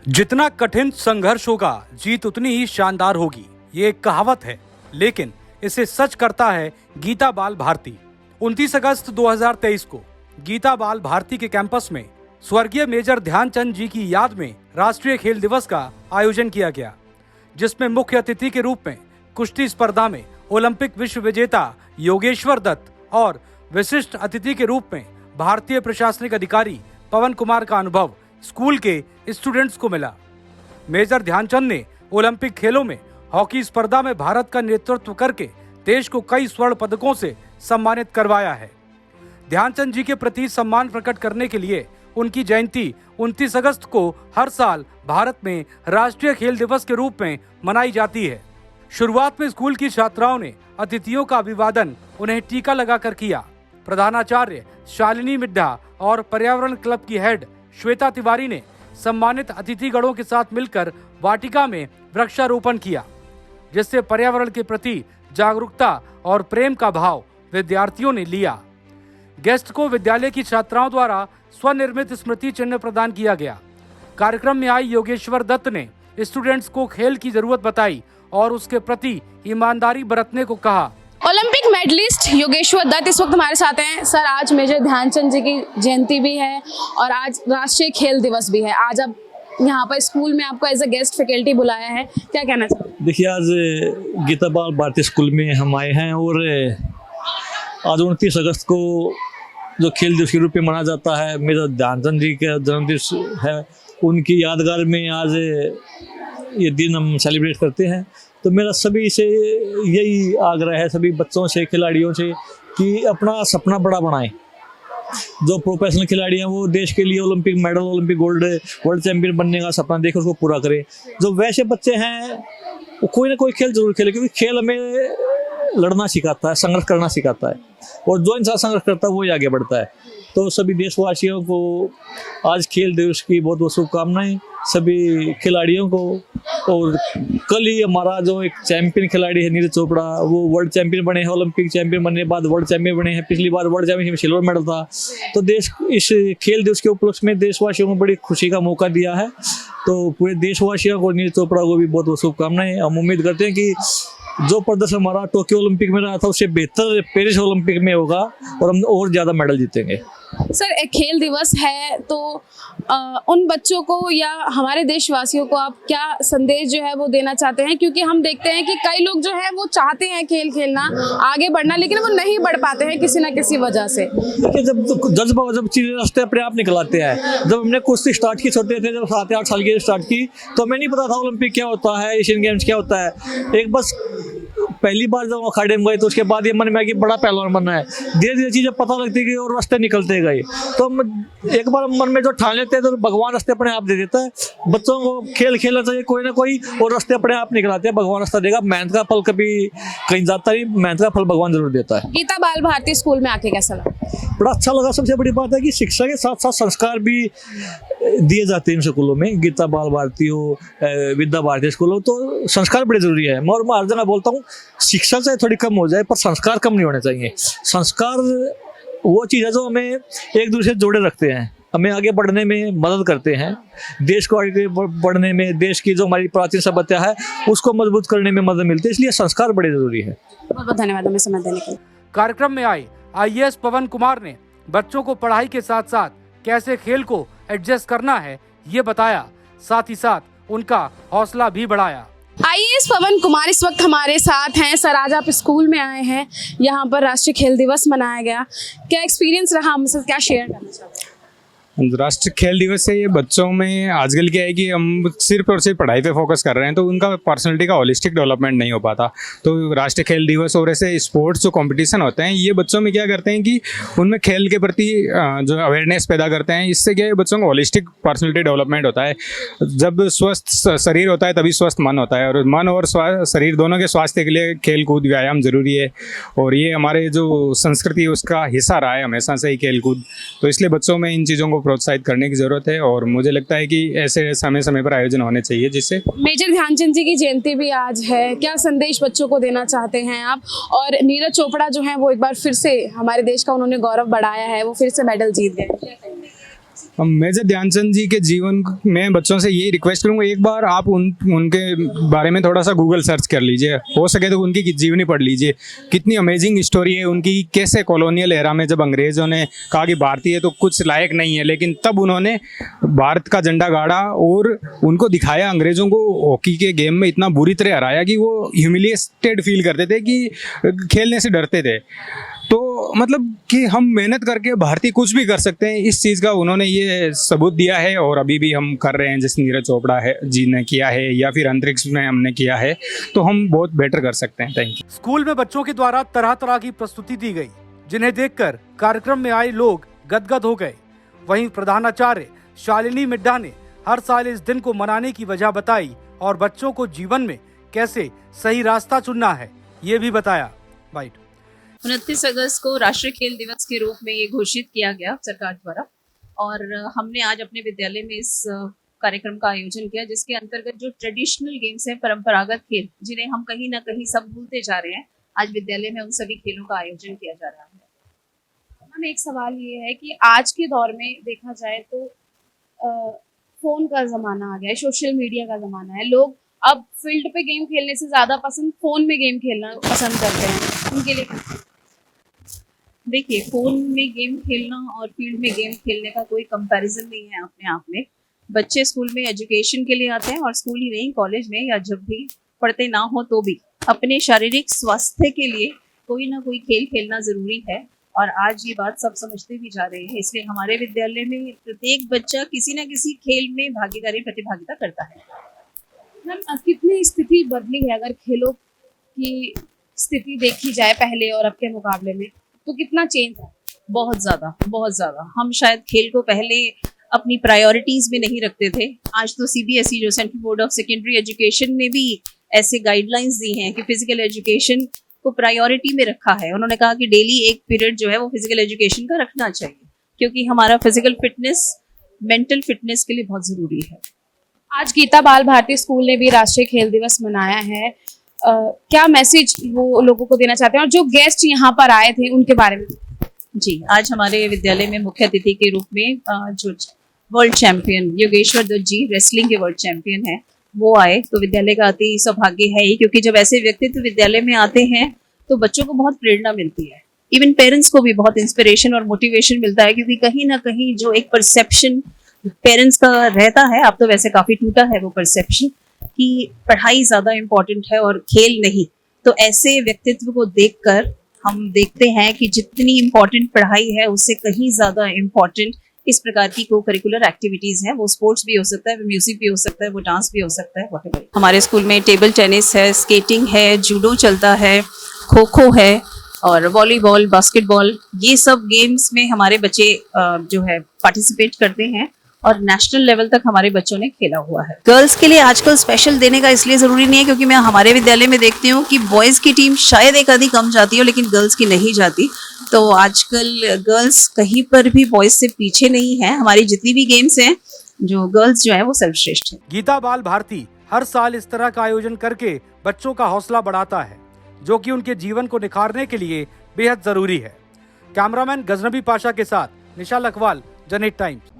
जितना कठिन संघर्ष होगा, जीत उतनी ही शानदार होगी। ये एक कहावत है, लेकिन इसे सच करता है गीता बाल भारती। 29 अगस्त 2023 को गीता बाल भारती के कैंपस में स्वर्गीय मेजर ध्यानचंद जी की याद में राष्ट्रीय खेल दिवस का आयोजन किया गया, जिसमें मुख्य अतिथि के रूप में कुश्ती स्पर्धा में ओलंपिक विश्व विजेता योगेश्वर दत्त और विशिष्ट अतिथि के रूप में भारतीय प्रशासनिक अधिकारी पवन कुमार का अनुभव स्कूल के स्टूडेंट्स को मिला। मेजर ध्यानचंद ने ओलंपिक खेलों में हॉकी स्पर्धा में भारत का नेतृत्व करके देश को कई स्वर्ण पदकों से सम्मानित करवाया है। ध्यानचंद जी के प्रति सम्मान प्रकट करने के लिए उनकी जयंती 29 अगस्त को हर साल भारत में राष्ट्रीय खेल दिवस के रूप में मनाई जाती है। शुरुआत में स्कूल की छात्राओं ने अतिथियों का अभिवादन उन्हें टीका लगाकर किया। प्रधानाचार्य शालिनी मिड्ढा और पर्यावरण क्लब की हेड श्वेता तिवारी ने सम्मानित अतिथिगणों के साथ मिलकर वाटिका में वृक्षारोपण किया, जिससे पर्यावरण के प्रति जागरूकता और प्रेम का भाव विद्यार्थियों ने लिया। गेस्ट को विद्यालय की छात्राओं द्वारा स्वनिर्मित स्मृति चिन्ह प्रदान किया गया। कार्यक्रम में आई योगेश्वर दत्त ने स्टूडेंट्स को खेल की जरूरत बताई और उसके प्रति ईमानदारी बरतने को कहा। ओलंपिक मेडलिस्ट योगेश्वर दत्त इस वक्त हमारे साथ हैं। सर, आज मेजर ध्यानचंद जी की जयंती भी है और आज राष्ट्रीय खेल दिवस भी है। आज आप यहाँ पर स्कूल में आपको एज अ गेस्ट फैकल्टी बुलाया है, क्या कहना चाहते हैं? देखिए, आज गीता बाल भारती स्कूल में हम आए हैं और आज 29 अगस्त को जो खेल दिवस के रूप में मनाया जाता है, मेजर ध्यानचंद जी का जन्मदिवस है, उनकी यादगार में आज ये दिन हम सेलिब्रेट करते हैं। तो मेरा सभी से यही आग्रह है, सभी बच्चों से, खिलाड़ियों से, कि अपना सपना बड़ा बनाएं। जो प्रोफेशनल खिलाड़ी हैं वो देश के लिए Olympic medal, Olympic gold, world champion बनने का सपना देकर उसको पूरा करें। जो वैसे बच्चे हैं वो कोई ना कोई खेल जरूर खेले, क्योंकि खेल हमें लड़ना सिखाता है, संघर्ष करना सिखाता है, और जो इंसान संघर्ष करता है वो ही आगे बढ़ता है। तो सभी देशवासियों को आज खेल दिवस की बहुत बहुत शुभकामनाएं, सभी खिलाड़ियों को। और कल ही हमारा जो एक चैंपियन खिलाड़ी है नीरज चोपड़ा, वो वर्ल्ड चैंपियन बने हैं, ओलंपिक चैंपियन बनने के बाद वर्ल्ड चैंपियन बने हैं। पिछली बार वर्ल्ड चैंपियनशिप में सिल्वर मेडल था। तो देश इस खेल दिवस के उपलक्ष्य में देशवासियों को बड़ी खुशी का मौका दिया है। तो पूरे देशवासियों को, नीरज चोपड़ा को भी बहुत बहुत शुभकामनाएं। हम उम्मीद करते हैं कि जो प्रदर्शन हमारा टोक्यो ओलंपिक में रहा था उससे बेहतर पेरिस ओलंपिक में होगा और हम और ज़्यादा मेडल जीतेंगे। सर, एक खेल दिवस है तो उन बच्चों को या हमारे देशवासियों को आप क्या संदेश जो है वो देना चाहते हैं? क्योंकि हम देखते हैं कि कई लोग जो है वो चाहते हैं खेल खेलना, आगे बढ़ना, लेकिन वो नहीं बढ़ पाते हैं किसी ना किसी वजह से। देखिए, जब चीजें रास्ते अपने आप निकल आते हैं। जब हमने कुश्ती स्टार्ट की, छोटे थे, जब 7-8 साल की स्टार्ट की, तो हमें नहीं पता था ओलंपिक क्या होता है, एशियन गेम्स क्या होता है। एक बस पहली बार जब अखाड़े में गए तो उसके बाद ये मन में आया कि बड़ा पहलवान बनना है। धीरे धीरे चीजें पता लगती गई और रास्ते निकलते गए। तो हम एक बार मन में जो ठान लेते हैं तो भगवान रास्ते अपने आप दे देता है। बच्चों को खेल खेलना चाहिए कोई ना कोई, और रास्ते अपने आप निकलाते हैं। भगवान रास्ता देगा। मेहनत का फल कभी कहीं जाता नहीं, मेहनत का फल भगवान जरूर देता है। गीता बाल भारती स्कूल में आके कैसा लगा? बड़ा अच्छा लगा। सबसे बड़ी बात है कि शिक्षा के साथ साथ संस्कार भी दिए जाते हैं इन स्कूलों में। गीता बाल भारती हो, विद्या भारती स्कूल हो, तो संस्कार बड़े जरूरी है। और मैं हर जगह बोलता हूँ, शिक्षा चाहे थोड़ी कम हो जाए पर संस्कार कम नहीं होने चाहिए। संस्कार वो चीज़ है जो हमें एक दूसरे से जोड़े रखते हैं, हमें आगे बढ़ने में मदद करते हैं, देश को आगे बढ़ने में, देश की जो हमारी प्राचीन सभ्यता है उसको मजबूत करने में मदद मिलती है। इसलिए संस्कार बड़े जरूरी है। बहुत बहुत धन्यवाद हमें समय देने के लिए। कार्यक्रम में आए IAS पवन कुमार ने बच्चों को पढ़ाई के साथ साथ कैसे खेल को एडजस्ट करना है ये बताया, साथ ही साथ उनका हौसला भी बढ़ाया। IAS पवन कुमार इस वक्त हमारे साथ हैं। सर, आज आप स्कूल में आए हैं, यहाँ पर राष्ट्रीय खेल दिवस मनाया गया, क्या एक्सपीरियंस रहा, हमसे क्या शेयर करना चाहते हैं? राष्ट्रीय खेल दिवस से ये बच्चों में आजकल क्या है कि हम सिर्फ और सिर्फ पढ़ाई पे फोकस कर रहे हैं, तो उनका पर्सनैलिटी का होलिस्टिक डेवलपमेंट नहीं हो पाता। तो राष्ट्रीय खेल दिवस और ऐसे स्पोर्ट्स जो कंपटीशन होते हैं, ये बच्चों में क्या करते हैं कि उनमें खेल के प्रति जो अवेयरनेस पैदा करते हैं। इससे क्या है, बच्चों का होलिस्टिक पर्सनैलिटी डेवलपमेंट होता है। जब स्वस्थ शरीर होता है तभी स्वस्थ मन होता है, और मन और शरीर दोनों के स्वास्थ्य के लिए खेल कूद व्यायाम जरूरी है। और ये हमारे जो संस्कृति है उसका हिस्सा रहा है हमेशा से ही खेल कूद। तो इसलिए बच्चों में इन चीज़ों को प्रोत्साहित करने की जरूरत है, और मुझे लगता है कि ऐसे समय समय पर आयोजन होने चाहिए। जिससे मेजर ध्यानचंद जी की जयंती भी आज है, क्या संदेश बच्चों को देना चाहते हैं आप? और नीरज चोपड़ा जो है वो एक बार फिर से हमारे देश का उन्होंने गौरव बढ़ाया है, वो फिर से मेडल जीत गए। मेजर ध्यानचंद जी के जीवन में बच्चों से यही रिक्वेस्ट करूंगा, एक बार आप उनके बारे में थोड़ा सा गूगल सर्च कर लीजिए, हो सके तो उनकी जीवनी पढ़ लीजिए। कितनी अमेजिंग स्टोरी है उनकी, कैसे कॉलोनियल एरा में जब अंग्रेज़ों ने कहा कि भारतीय तो कुछ लायक नहीं है, लेकिन तब उन्होंने भारत का झंडा गाड़ा और उनको दिखाया, अंग्रेज़ों को हॉकी के गेम में इतना बुरी तरह हराया कि वो ह्यूमिलिएटेड फील करते थे, कि खेलने से डरते थे। तो मतलब कि हम मेहनत करके भारतीय कुछ भी कर सकते हैं, इस चीज़ का उन्होंने ये सबूत दिया है और अभी भी हम कर रहे हैं। जैसे नीरज चोपड़ा है जी ने किया है या फिर अंतरिक्ष में हमने किया है, तो हम बहुत बेटर कर सकते हैं। Thank you. स्कूल में बच्चों के द्वारा तरह तरह की प्रस्तुति दी गई, जिन्हें देखकर कार्यक्रम में आए लोग गदगद हो गए। वहीं प्रधानाचार्य शालिनी मिड्ढा ने हर साल इस दिन को मनाने की वजह बताई और बच्चों को जीवन में कैसे सही रास्ता चुनना है ये भी बताया। बाइट। 29 अगस्त को राष्ट्रीय खेल दिवस के रूप में ये घोषित किया गया सरकार द्वारा, और हमने आज अपने विद्यालय में इस कार्यक्रम का आयोजन किया, जिसके अंतर्गत जो ट्रेडिशनल गेम्स हैं, परंपरागत खेल, जिन्हें हम कहीं ना कहीं सब भूलते जा रहे हैं, आज विद्यालय में उन सभी खेलों का आयोजन किया जा रहा है। हम एक सवाल ये है कि आज के दौर में देखा जाए तो फोन का जमाना आ गया है, सोशल मीडिया का जमाना है। लोग अब फील्ड पे गेम खेलने से ज्यादा पसंद फोन में गेम खेलना पसंद करते हैं। उनके लिए देखिए, फोन में गेम खेलना और फील्ड में गेम खेलने का कोई कंपैरिजन नहीं है अपने आप में। बच्चे स्कूल में एजुकेशन के लिए आते हैं, और स्कूल ही नहीं, कॉलेज में या जब भी पढ़ते ना हो तो भी अपने शारीरिक स्वास्थ्य के लिए कोई ना कोई खेल खेलना जरूरी है, और आज ये बात सब समझते भी जा रहे हैं। इसलिए हमारे विद्यालय में प्रत्येक बच्चा किसी ना किसी खेल में प्रतिभागिता करता है। मैम, कितनी स्थिति बदली है अगर खेलों की स्थिति देखी जाए पहले और अब के मुकाबले में, तो कितना चेंज है? बहुत ज़्यादा। हम शायद खेल को पहले अपनी प्रायोरिटीज में नहीं रखते थे। आज तो CBSE, जो central board of secondary education, ने भी ऐसे गाइडलाइंस दी हैं कि फिजिकल एजुकेशन को प्रायोरिटी में रखा है। उन्होंने कहा कि डेली एक पीरियड जो है वो फिजिकल एजुकेशन का रखना चाहिए, क्योंकि हमारा फिजिकल फिटनेस मेंटल फिटनेस के लिए बहुत ज़रूरी है। आज गीता बाल भारती स्कूल ने भी राष्ट्रीय खेल दिवस मनाया है। क्या मैसेज वो लोगों को देना चाहते हैं, और जो गेस्ट यहाँ पर आए थे उनके बारे में? जी, आज हमारे विद्यालय में मुख्य अतिथि के रूप में जो वर्ल्ड चैंपियन योगेश्वर दत्त जी, रेसलिंग के वर्ल्ड चैंपियन हैं, वो आए। तो विद्यालय का अति सौभाग्य है ही, क्योंकि जब ऐसे व्यक्तित्व विद्यालय में आते हैं तो बच्चों को बहुत प्रेरणा मिलती है। इवन पेरेंट्स को भी बहुत इंस्पिरेशन और मोटिवेशन मिलता है, क्योंकि कहीं ना कहीं जो एक परसेप्शन पेरेंट्स का रहता है, अब तो वैसे काफी टूटा है वो परसेप्शन, कि पढ़ाई ज्यादा इम्पोर्टेंट है और खेल नहीं। तो ऐसे व्यक्तित्व को देखकर हम देखते हैं कि जितनी इम्पोर्टेंट पढ़ाई है, उससे कहीं ज्यादा इम्पोर्टेंट इस प्रकार की को करिकुलर एक्टिविटीज हैं। वो स्पोर्ट्स भी हो सकता है, वो म्यूजिक भी हो सकता है, वो डांस भी हो सकता है, व्हाटएवर। हमारे स्कूल में टेबल टेनिस है, स्केटिंग है, जूडो चलता है, खो खो है, और वॉलीबॉल, बास्केटबॉल, ये सब गेम्स में हमारे बच्चे जो है पार्टिसिपेट करते हैं, और नेशनल लेवल तक हमारे बच्चों ने खेला हुआ है। गर्ल्स के लिए आजकल स्पेशल देने का इसलिए ज़रूरी नहीं है, क्योंकि मैं हमारे विद्यालय में देखती हूँ कि बॉयज़ की टीम शायद एक आधी कम जाती है, लेकिन गर्ल्स की नहीं जाती। तो आजकल गर्ल्स कहीं पर भी बॉयज़ से पीछे नहीं है। हमारी जितनी भी गेम्स हैं, जो गर्ल्स जो है वो सर्वश्रेष्ठ है। गीता बाल भारती हर साल इस तरह का आयोजन करके बच्चों का हौसला बढ़ाता है, जो कि उनके जीवन को निखारने के लिए बेहद जरूरी है। कैमरामैन गजनबी पाशा के साथ निशा लखवाल, जनहित टाइम्स।